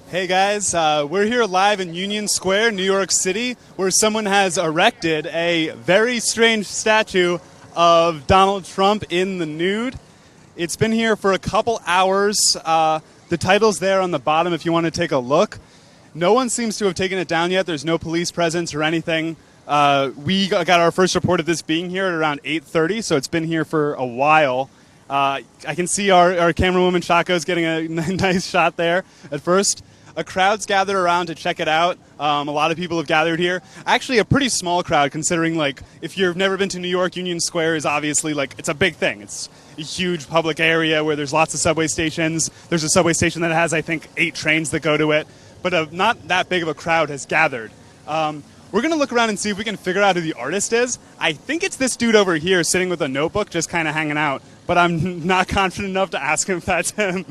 Hey guys, we're here live in Union Square, New York City, where someone has erected a very strange statue of Donald Trump in the nude. It's been here for a couple hours. The title's there on the bottom if you want to take a look. No one seems to have taken it down yet. There's no police presence or anything. We got our first report of this being here at around 8:30, so it's been here for a while. I can see our camerawoman Shaco's getting a nice shot there at first. A crowd's gathered around to check it out. A lot of people have gathered here. Actually, a pretty small crowd considering, like, if you've never been to New York, Union Square is obviously, like, it's a big thing. It's a huge public area where there's lots of subway stations. There's a subway station that has, I think, 8 trains that go to it. But not that big of a crowd has gathered. We're going to look around and see if we can figure out who the artist is. I think it's this dude over here sitting with a notebook just kind of hanging out. But I'm not confident enough to ask him if that's him.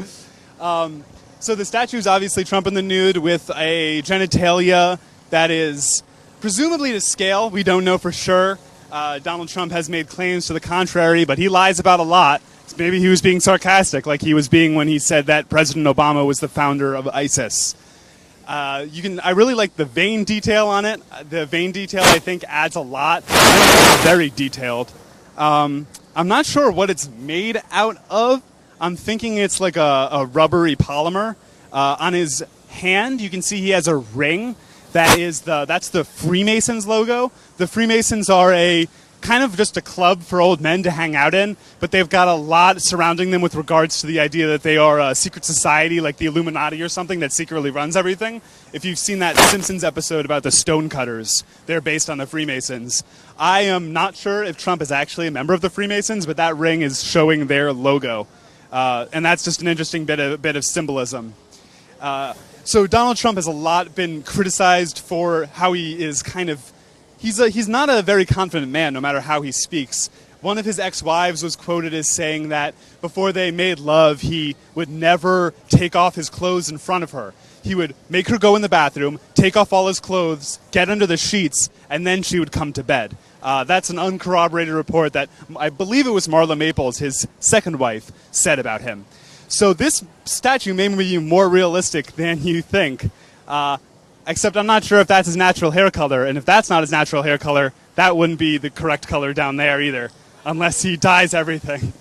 So the statue is obviously Trump in the nude with a genitalia that is presumably to scale. We don't know for sure. Donald Trump has made claims to the contrary, but he lies about a lot. Maybe he was being sarcastic, like he was being when he said that President Obama was the founder of ISIS. I really like the vein detail on it. The vein detail, I think, adds a lot. It's very detailed. I'm not sure what it's made out of. I'm thinking it's like a rubbery polymer. On his hand, you can see he has a ring. That's the Freemasons logo. The Freemasons are a kind of just a club for old men to hang out in, but they've got a lot surrounding them with regards to the idea that they are a secret society like the Illuminati or something that secretly runs everything. If you've seen that Simpsons episode about the Stonecutters, they're based on the Freemasons. I am not sure if Trump is actually a member of the Freemasons, but that ring is showing their logo. And that's just an interesting bit of symbolism. So Donald Trump has a lot been criticized for how he is kind of... He's not a very confident man, no matter how he speaks. One of his ex-wives was quoted as saying that before they made love, he would never take off his clothes in front of her. He would make her go in the bathroom, take off all his clothes, get under the sheets, and then she would come to bed. That's an uncorroborated report that I believe it was Marla Maples, his second wife, said about him. So this statue may be more realistic than you think. Except I'm not sure if that's his natural hair color, and if that's not his natural hair color, that wouldn't be the correct color down there either, unless he dyes everything.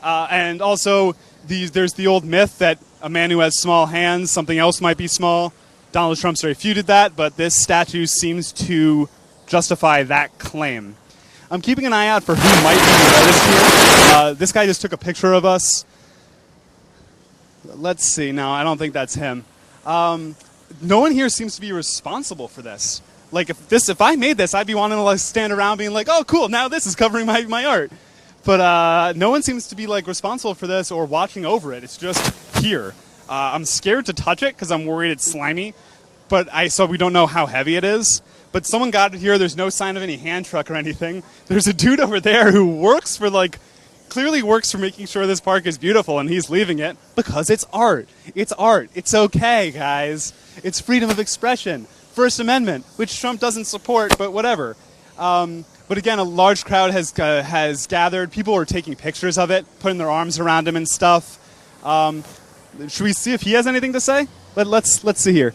And also, there's the old myth that a man who has small hands, something else might be small. Donald Trump's refuted that, but this statue seems to justify that claim. I'm keeping an eye out for who might be the artist here. This guy just took a picture of us. Let's see. No, I don't think that's him. No one here seems to be responsible for this. Like, if I made this, I'd be wanting to like stand around being like, oh, cool, now this is covering my art. But no one seems to be like responsible for this or watching over it. It's just here. I'm scared to touch it because I'm worried it's slimy. But so we don't know how heavy it is. But someone got it here. There's no sign of any hand truck or anything. There's a dude over there who works for clearly works for making sure this park is beautiful, and he's leaving it because it's art. It's art. It's okay, guys. It's freedom of expression. First Amendment, which Trump doesn't support, but whatever. But again, a large crowd has gathered. People are taking pictures of it, putting their arms around him and stuff. Should we see if he has anything to say? Let's see here.